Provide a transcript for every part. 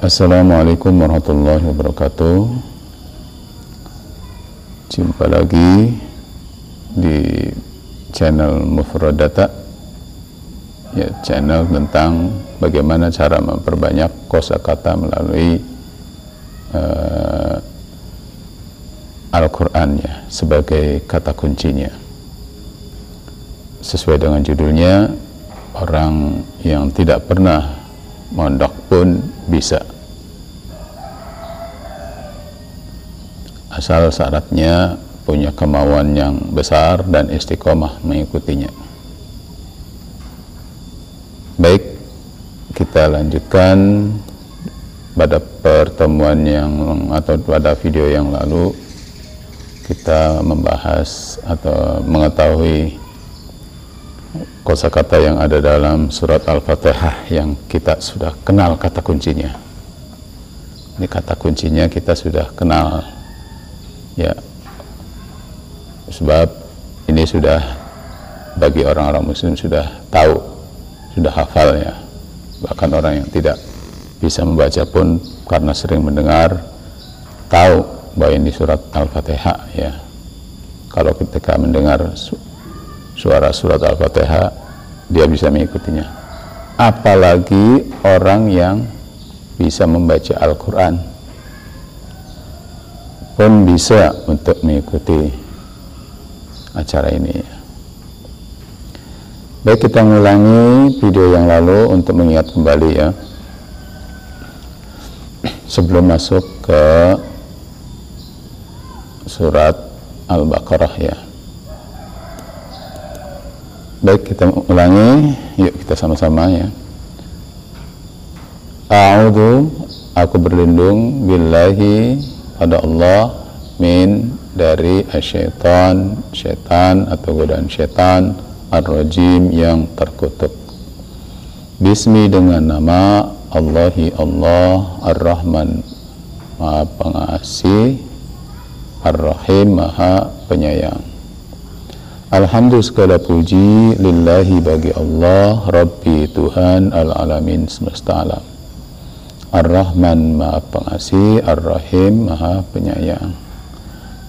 Assalamualaikum warahmatullahi wabarakatuh. Jumpa lagi di channel Mufradata, ya, channel tentang bagaimana cara memperbanyak kosakata melalui Al-Quran, ya, sebagai kata kuncinya. Sesuai dengan judulnya, orang yang tidak pernah mondok pun bisa, asal syaratnya punya kemauan yang besar dan istiqomah mengikutinya. Baik, kita lanjutkan pada pertemuan atau pada video yang lalu. Kita membahas atau mengetahui kosakata yang ada dalam surat Al-Fatihah yang kita sudah kenal kata kuncinya. Ini kata kuncinya kita sudah kenal, ya, sebab ini sudah bagi orang-orang muslim sudah tahu, sudah hafal, ya. Bahkan orang yang tidak bisa membaca pun karena sering mendengar tahu bahwa ini surat Al-Fatihah, ya. Kalau ketika mendengar suara surat Al-Fatihah, dia bisa mengikutinya. Apalagi orang yang bisa membaca Al-Quran pun bisa untuk mengikuti acara ini. Baik, kita mengulangi video yang lalu untuk mengingat kembali, ya, sebelum masuk ke surat Al-Baqarah, ya. Baik, kita ulangi, yuk kita sama-sama, ya. A'udzu, aku berlindung, billahi, pada Allah, min, dari asyaitan, syaitan atau godaan syaitan, ar-rajim, yang terkutuk. Bismi, dengan nama Allahi, Allah, ar-Rahman, Maha Pengasih, ar-Rahim, Maha Penyayang. Alhamdulillah, segala puji lillahi, bagi Allah, Rabbi, Tuhan al-alamin, semesta alam. Ar-Rahman, Maha Pengasih, Ar-Rahim, Maha Penyayang.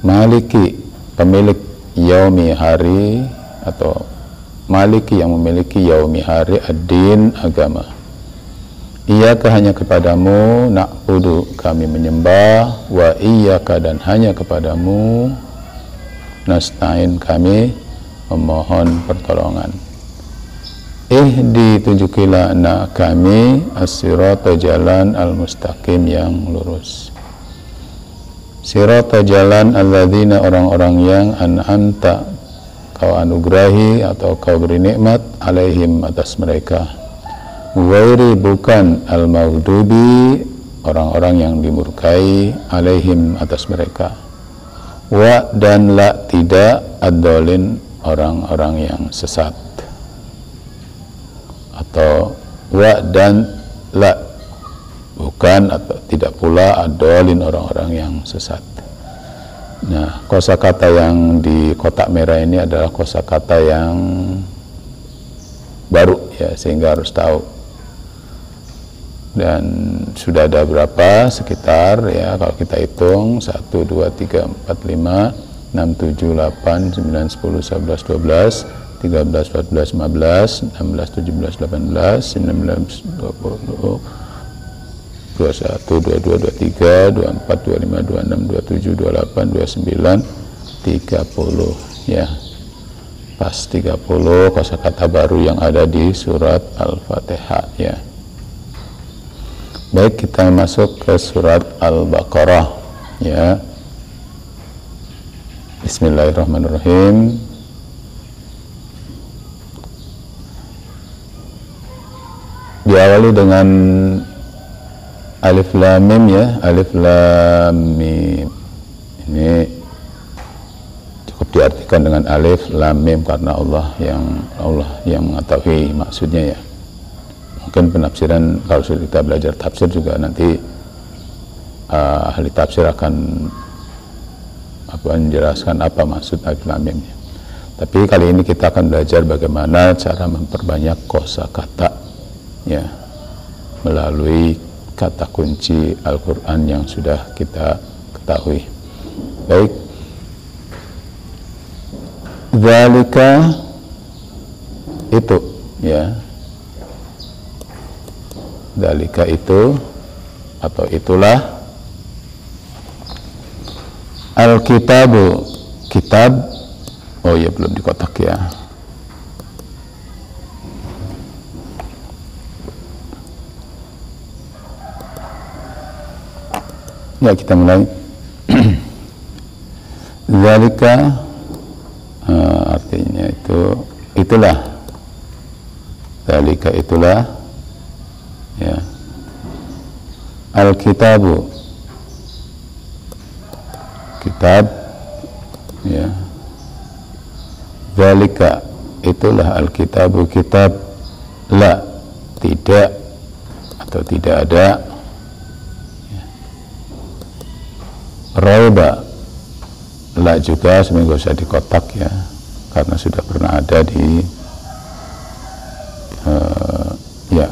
Maliki, pemilik yaumi, hari, atau Maliki, yang memiliki yaumi, hari, ad-din, agama. Iyaka, hanya kepadamu, na'budu, kami menyembah, wa iyaka, dan hanya kepadamu, nasta'in, kami memohon pertolongan. Tunjukilah kami as-sirata, jalan, al-mustaqim, yang lurus. Sirata, jalan, alladzina, orang-orang yang an'amta, kau anugerahi atau kau beri nikmat, alaihim, atas mereka. Ghairi, bukan, al-maghdubi, orang-orang yang dimurkai, alaihim, atas mereka. Wa, dan la, tidak, ad-dhalin, orang-orang yang sesat. Atau wa dan la, bukan atau tidak pula, ad-dhalin, orang-orang yang sesat. Nah, kosakata yang di kotak merah ini adalah kosakata yang baru, ya, sehingga harus tahu. Dan sudah ada berapa? Sekitar, ya, kalau kita hitung 1, 2, 3, 4, 5, 6, 7, 8, 9, 10, 11, 12, 13, 14, 15, 16, 17, 18, 19, 20, 21, 22, 23, 24, 25, 26, 27, 28, 29, 30, ya. Pas 30 kosakata baru yang ada di surat Al-Fatihah, ya. Baik, kita masuk ke surat Al-Baqarah, ya. Bismillahirrahmanirrahim. Diawali dengan alif lam mim, ya, alif lam mim. Ini cukup diartikan dengan alif lam mim karena Allah yang mengetahui maksudnya, ya. Mungkin penafsiran, kalau kita belajar tafsir juga nanti ahli tafsir akan menjelaskan apa maksud alif lam mim. Tapi kali ini kita akan belajar bagaimana cara memperbanyak kosakata, ya, melalui kata kunci Al-Quran yang sudah kita ketahui. Baik, dzalika itu, ya, dzalika itu atau itulah, al-kitabu, kitab, oh ya belum dikotak ya. Ya, kita mulai. Dzalika artinya itu, itulah. Dzalika itulah, ya. Al-kitabu, kitab, ya. Dzalika itulah al-kitabu, kitab, la, tidak atau tidak ada, raiba, la juga sebenarnya nggak usah dikotak ya, karena sudah pernah ada di ya,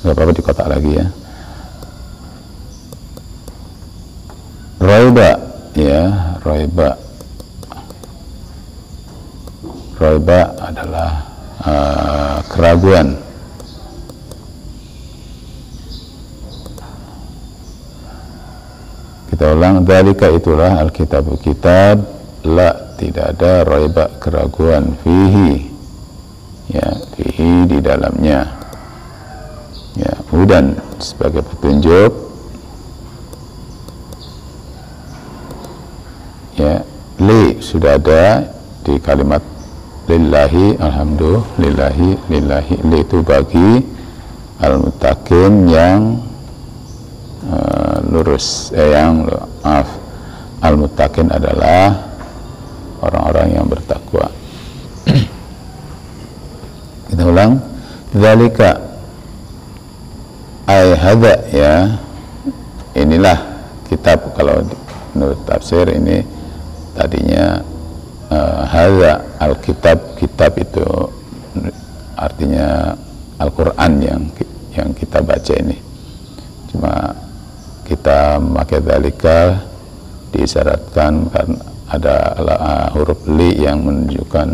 nggak apa-apa dikotak lagi ya. Raiba, ya, raiba, raiba adalah keraguan. Kita ulang, dzalika itulah al-kitabu, kitab, la, tidak ada, raiba, keraguan, fihi, ya, fihi, di dalamnya, ya, hudan, sebagai petunjuk, ya, li, sudah ada di kalimat lillahi, alhamdulillahi, lillahi, li itu bagi, al-muttaqin, yang lurus, yang maaf, al-muttaqin adalah orang-orang yang bertakwa. Kita ulang, dzalika ay hadza, ya, inilah kitab. Kalau menurut tafsir ini tadinya hadza al-kitab, kitab itu artinya Al-Quran yang kita baca ini. Cuma kita memakai dzalika disyaratkan karena ada huruf li yang menunjukkan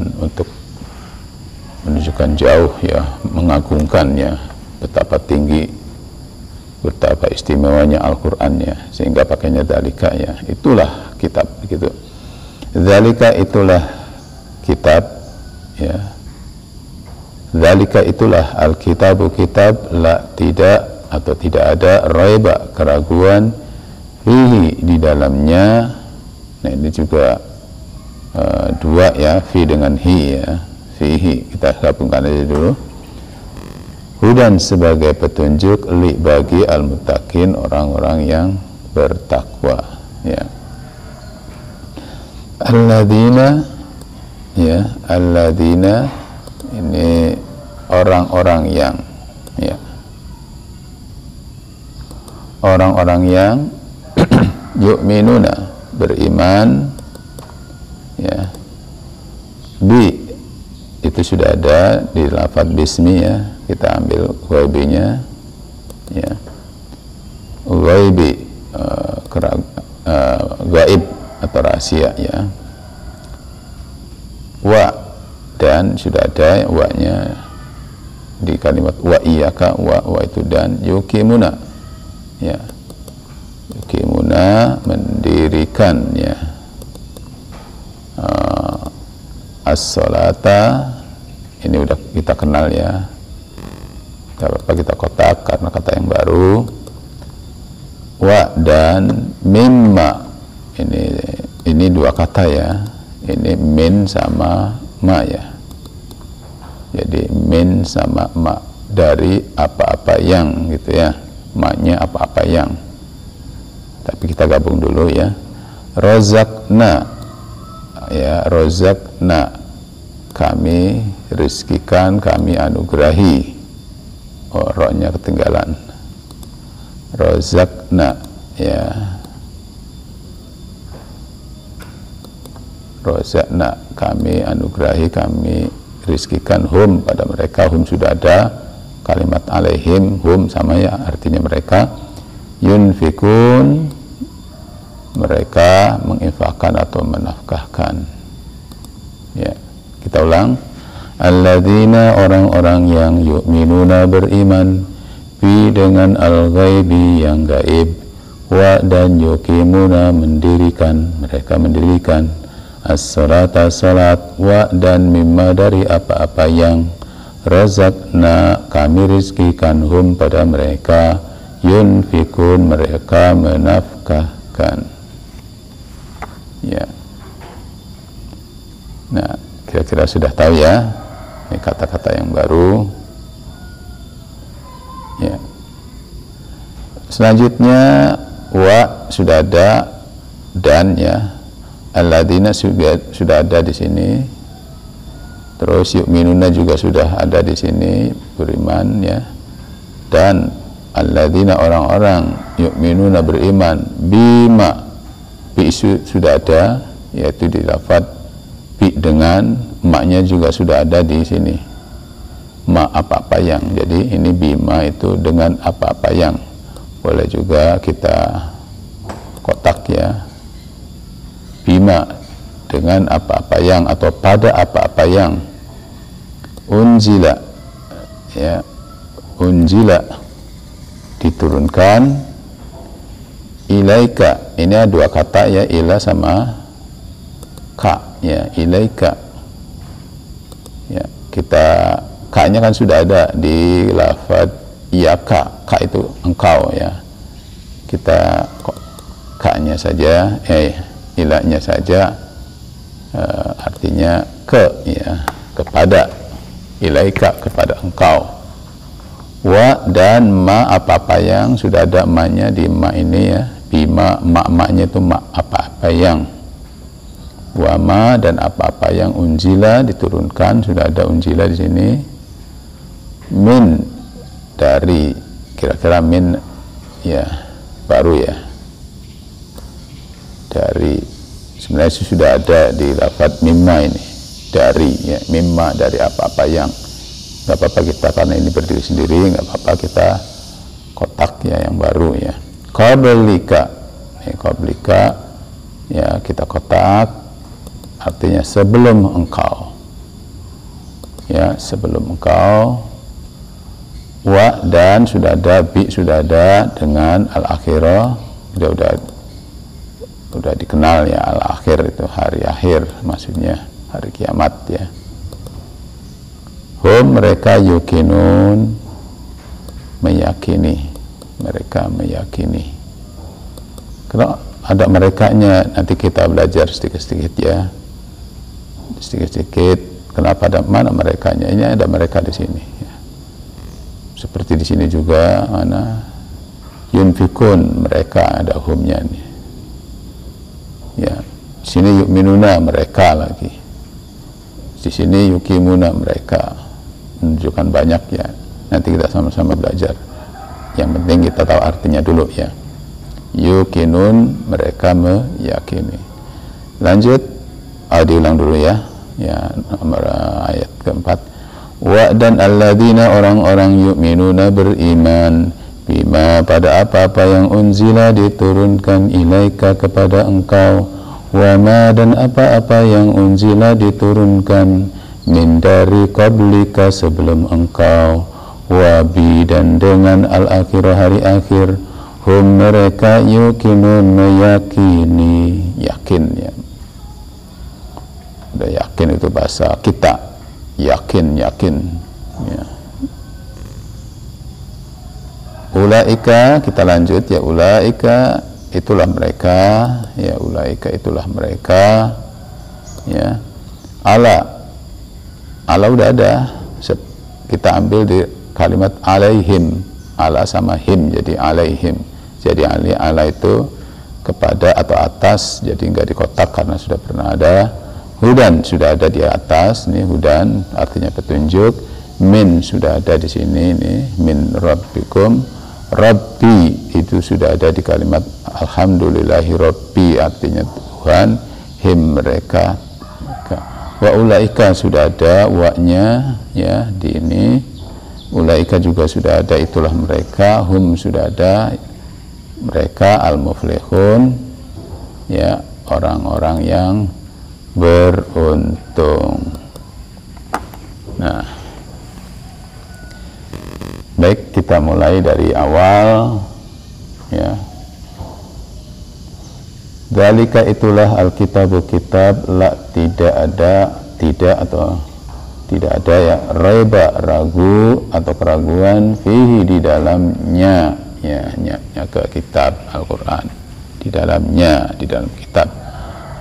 jauh, ya, mengagungkan, ya, betapa tinggi, betapa istimewanya Al-Quran, ya, sehingga pakainya dzalika, ya, itulah kitab, begitu. Dzalika itulah kitab, ya, dzalika itulah al-kitabu, kitab, la, tidak atau tidak ada, raiba, keraguan, fihi, di dalamnya. Nah, ini juga dua, ya, fi dengan hi, ya, fihi, kita gabungkan aja dulu. Hudan sebagai petunjuk, li, bagi al-muttaqin, orang-orang yang bertakwa, ya. Alladzina, ya, alladzina ini orang-orang yang, ya, orang-orang yang yu'minuna, beriman, ya, bi, itu sudah ada di lafadz bismi, ya, kita ambil ghaibinya, ya, ghaibi, gaib atau rahasia, ya, wa, dan sudah ada wa-nya di kalimat wa iyyaka, wa itu dan, yuqimuna, ya, yuqimuna, mendirikan, ya, as-sholata, ini udah kita kenal, ya, tidak apa-apa kita kotak karena kata yang baru. Wa dan mimma, ini dua kata, ya, ini min sama ma, ya, jadi min sama ma, dari apa-apa yang, gitu, ya, maknya apa-apa yang, tapi kita gabung dulu, ya. Rozakna, ya, rozakna, kami rizkikan, kami anugerahi, oh, rohnya ketinggalan, rozakna, ya, rozakna, kami anugerahi, kami rizkikan, hum, pada mereka, hum sudah ada, kalimat alaihim, hum sama, ya, artinya mereka, yunfikun, mereka menginfakkan atau menafkahkan. Ya, kita ulang. Alladzina, orang-orang yang yu'minuna, beriman, bi, dengan al-ghaibi, yang gaib, wa, dan yuqimuna, mendirikan, mereka mendirikan, as-salata, salat, wa, dan mimma, dari apa-apa yang razaqna, kami rizkikan, hum, pada mereka, yunfikun, mereka menafkahkan. Ya. Nah, kira-kira sudah tahu ya, ini kata-kata yang baru. Ya. Selanjutnya wa sudah ada, dan ya, alladzina sudah ada di sini. Terus yu'minuna juga sudah ada di sini, beriman ya. Dan alladzina, orang-orang, yu'minuna, beriman, bima, bi sudah ada, yaitu di lafadz bi, dengan maknya juga sudah ada di sini, ma, apa-apa yang. Jadi ini bima itu dengan apa-apa yang. Boleh juga kita kotak ya, bima, dengan apa-apa yang, atau pada apa-apa yang. Unzila, ya, unzila, diturunkan, ilaika, ini ada dua kata ya, ila sama ka ya, ilaika ya. Kita ka-nya kan sudah ada di lafaz iyaka, ka itu engkau ya. Kita ka-nya saja, ilanya saja, artinya ke ya, kepada, ilaika, kepada engkau. Wa, dan ma, apa-apa yang, sudah ada ma-nya di ma ini ya, bima, ma-nya itu ma, apa-apa yang. Wa ma, dan apa-apa yang, unzila, diturunkan, sudah ada unzila di sini. Min, dari, kira-kira min ya, baru ya, dari, sebenarnya sudah ada di lafadz mimma ini, dari ya, mimma, dari apa-apa yang. Nggak apa-apa kita, karena ini berdiri sendiri, nggak apa-apa kita kotak ya, yang baru ya. Qablika, qablika ya, kita kotak, artinya sebelum engkau ya, sebelum engkau. Wa, dan sudah ada, bi sudah ada, dengan al-akhirah udah dikenal ya, al-akhir itu hari akhir, maksudnya hari kiamat ya. Hum, mereka, yukinun, meyakini, mereka meyakini. Kalau ada merekanya, nanti kita belajar sedikit-sedikit ya, sedikit-sedikit. Kenapa ada, mana merekanya? Ini ada mereka di sini ya. Seperti di sini juga, mana yunfikun, mereka, ada humnya nih ya. Di sini yu'minuna, mereka lagi. Di sini yukimuna, mereka, menunjukkan banyak ya. Nanti kita sama-sama belajar. Yang penting kita tahu artinya dulu ya. Yukinun, mereka meyakini. Lanjut, diulang dulu ya. Ya, nomor ayat keempat. Wa, dan alladzina, orang-orang, yu'minuna, beriman, bima, pada apa-apa yang unzila, diturunkan, ilaika, kepada engkau, wa ma, dan apa-apa yang unzila, diturunkan, min, dari qablika, sebelum engkau, wa bi, dan dengan al-akhirah, hari akhir, hum, mereka, yukinun, meyakini, yakin ya. Udah yakin itu bahasa kita, yakin ya. Ulaika, kita lanjut ya, ulaika, itulah mereka ya, ulaika, itulah mereka ya. Ala udah ada, kita ambil di kalimat alaihim, ala sama him, jadi alaihim. Jadi ala itu kepada atau atas, jadi enggak dikotak karena sudah pernah ada. Hudan, sudah ada di atas nih, hudan artinya petunjuk. Min, sudah ada di sini nih, min rabbikum. Rabbi, itu sudah ada di kalimat alhamdulillahi rabbi, artinya Tuhan. Him, mereka. Wa ulaika, sudah ada wa-nya ya di ini. Ulaika juga sudah ada, itulah mereka. Hum, sudah ada mereka al-muflihun, ya, orang-orang yang beruntung. Nah, baik, kita mulai dari awal, ya. Dzalika itulah alkitabu, kitab, la tidak ada ya, raiba, ragu atau keraguan, fihi di dalamnya, ya, ke kitab Al-Quran, di dalam kitab.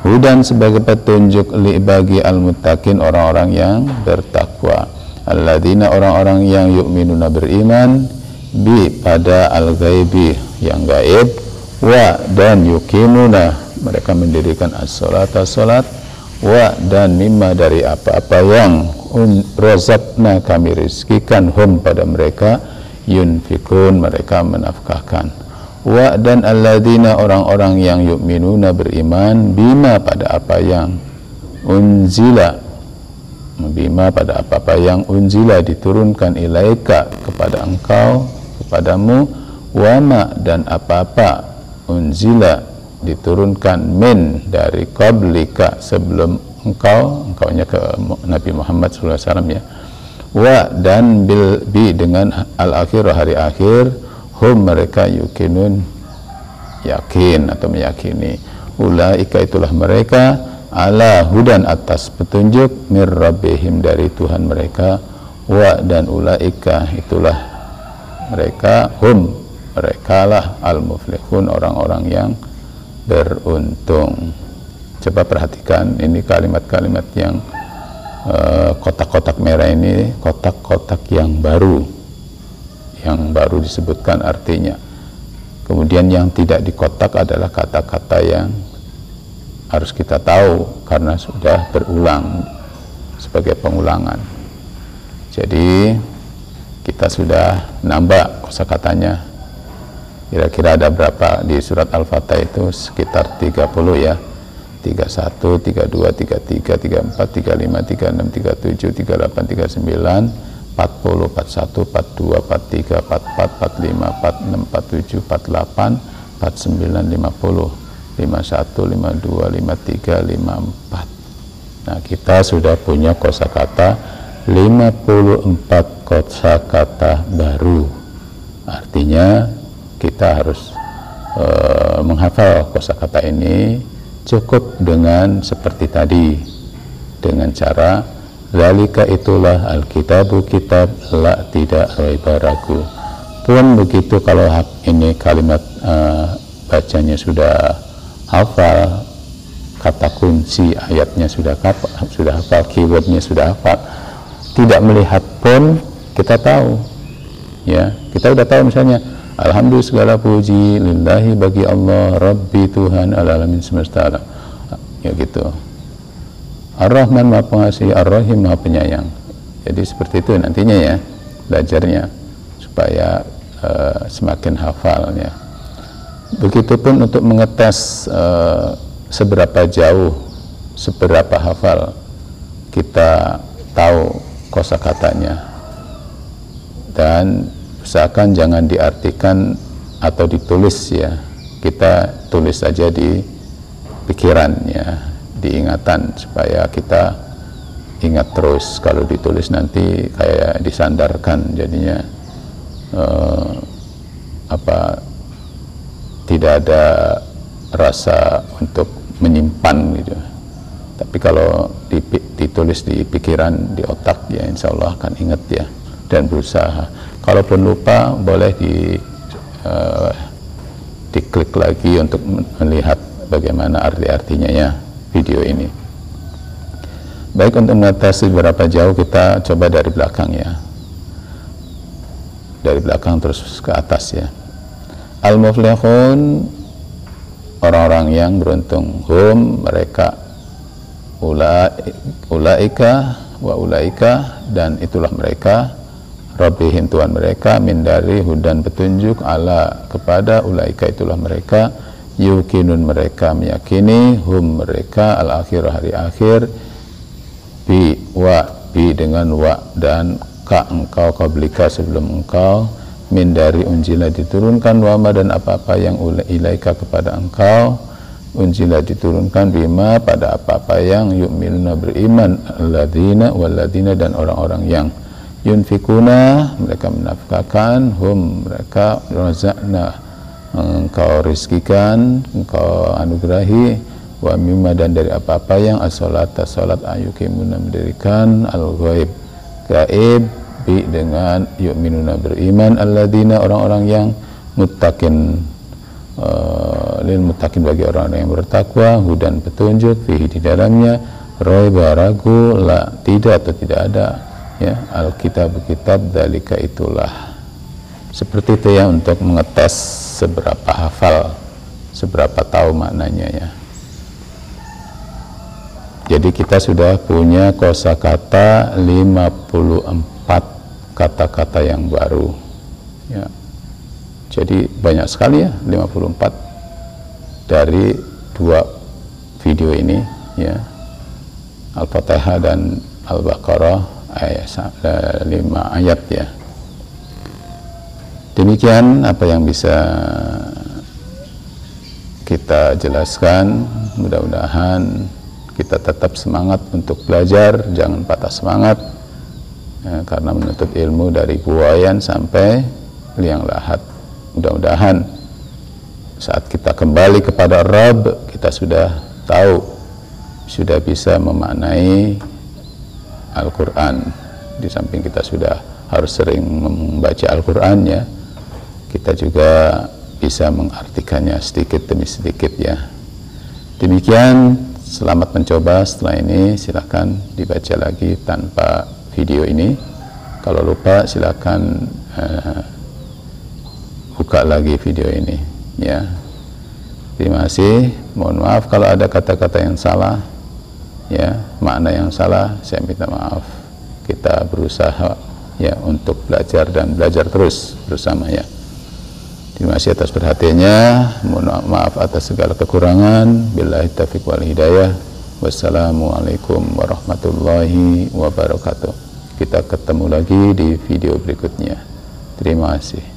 Hudan sebagai petunjuk li bagi al-muttaqin, orang-orang yang bertakwa. Alladzina, orang-orang yang yu'minuna, beriman, bi pada al-ghaibi, yang gaib, wa dan yuqimuna, mereka mendirikan as-salata, salat, wa dan mimma dari apa-apa yang razaqna kami rizkikan, hum pada mereka, yunfikun mereka menafkahkan. Wa dan alladzina, orang-orang yang yu'minuna beriman, bima pada apa yang unzila, bima pada apa-apa yang unzila diturunkan, ilaika kepada engkau, kepadamu, wama dan apa-apa unzila diturunkan, min dari qablika sebelum engkaunya ke Nabi Muhammad SAW, ya. Wa dan bil bi dengan al-akhir, hari akhir, hum mereka yukinun yakin atau meyakini, ulaika itulah mereka, ala hudan atas petunjuk, mir rabbihim dari Tuhan mereka, wa dan ulaika itulah mereka, hum mereka lah al-muflihun, orang-orang yang beruntung. Coba perhatikan ini kalimat-kalimat yang kotak-kotak merah ini, kotak-kotak yang baru disebutkan artinya. Kemudian yang tidak dikotak adalah kata-kata yang harus kita tahu karena sudah berulang sebagai pengulangan. Jadi kita sudah nambah kosakatanya. Kira-kira ada berapa di surat Al-Fatah itu? Sekitar 30, ya. 31, 32, 33, 34, 35, 36, 37, 38, 39, 40, 41, 42, 43, 44, 45, 46, 47, 48, 49, 50, 51, 52, 53, 54. Nah, kita sudah punya kosakata 54 kosakata baru. Artinya kita harus menghafal kosakata ini cukup dengan seperti tadi, dengan cara zalika itulah alkitabu, kitab, la tidak raiba ragu. Pun begitu kalau ini kalimat bacanya sudah hafal, kata kunci ayatnya sudah hafal, keywordnya sudah hafal, tidak melihat pun kita tahu, ya, kita udah tahu misalnya alhamdulillah segala puji lillahi bagi Allah, Rabbi Tuhan alamin semesta alam, ya gitu. Ar-Rahman maha pengasih, Ar-Rahim maha penyayang. Jadi seperti itu nantinya, ya, belajarnya supaya semakin hafalnya. Begitupun untuk mengetes seberapa jauh, seberapa hafal kita tahu kosakatanya, dan usahakan jangan diartikan atau ditulis, ya, kita tulis saja di pikiran, ya, diingatan supaya kita ingat terus. Kalau ditulis nanti kayak disandarkan, jadinya tidak ada rasa untuk menyimpan gitu. Tapi kalau ditulis di pikiran, di otak, ya insya Allah akan ingat, ya, dan berusaha. Kalaupun lupa boleh diklik lagi untuk melihat bagaimana arti-artinya, ya, video ini. Baik, untuk mengatasi berapa jauh kita coba dari belakang, ya, dari belakang terus ke atas, ya. Al-muflihun, orang-orang yang beruntung, hum mereka, ulaika wa ulaika dan itulah mereka, Rabbihim Tuhan mereka, min dari hudan petunjuk, ala kepada, ulaika itulah mereka, yukinun mereka meyakini, hum mereka, al-akhir hari akhir, bi wa bi dengan wa dan ka engkau, qablika sebelum engkau, min dari unjila diturunkan, wama dan apa-apa yang ilaika kepada engkau unjila diturunkan, bima pada apa-apa yang yu'minuna beriman, alladzina walladzina dan orang-orang yang yunfikuna mereka menafkahkan, hum mereka razaqna engkau rizkikan, engkau anugerahi, wa mimma dan dari apa-apa yang as-salata salat ayukimuna mendirikan, al-ghaib gaib, bi dengan yu'minuna beriman, alladzina orang-orang yang muttaqin lil muttaqin bagi orang-orang yang bertakwa, hudan petunjuk, fihi di dalamnya, raiba ragu, la tidak atau tidak ada, ya, alkitab kitab dzalika itulah. Seperti itu ya, untuk mengetes seberapa hafal, seberapa tahu maknanya ya. Jadi kita sudah punya kosakata 54 kata-kata yang baru ya. Jadi banyak sekali ya, 54 dari 2 video ini ya, Al-Fatihah dan Al-Baqarah ayat 5 ayat ya. Demikian apa yang bisa kita jelaskan. Mudah-mudahan kita tetap semangat untuk belajar, jangan patah semangat ya, karena menuntut ilmu dari buayan sampai liang lahat. Mudah-mudahan saat kita kembali kepada Rabb, kita sudah tahu, sudah bisa memaknai Al-Quran. Di samping kita sudah harus sering membaca Al-Quran ya, kita juga bisa mengartikannya sedikit demi sedikit ya. Demikian, selamat mencoba. Setelah ini silakan dibaca lagi tanpa video ini. Kalau lupa silakan buka lagi video ini ya. Terima kasih, mohon maaf kalau ada kata-kata yang salah ya, makna yang salah, saya minta maaf. Kita berusaha ya untuk belajar dan belajar terus bersama ya. Terima kasih atas perhatiannya, mohon maaf atas segala kekurangan. Billahi taufiq wal hidayah. Wassalamualaikum warahmatullahi wabarakatuh. Kita ketemu lagi di video berikutnya. Terima kasih.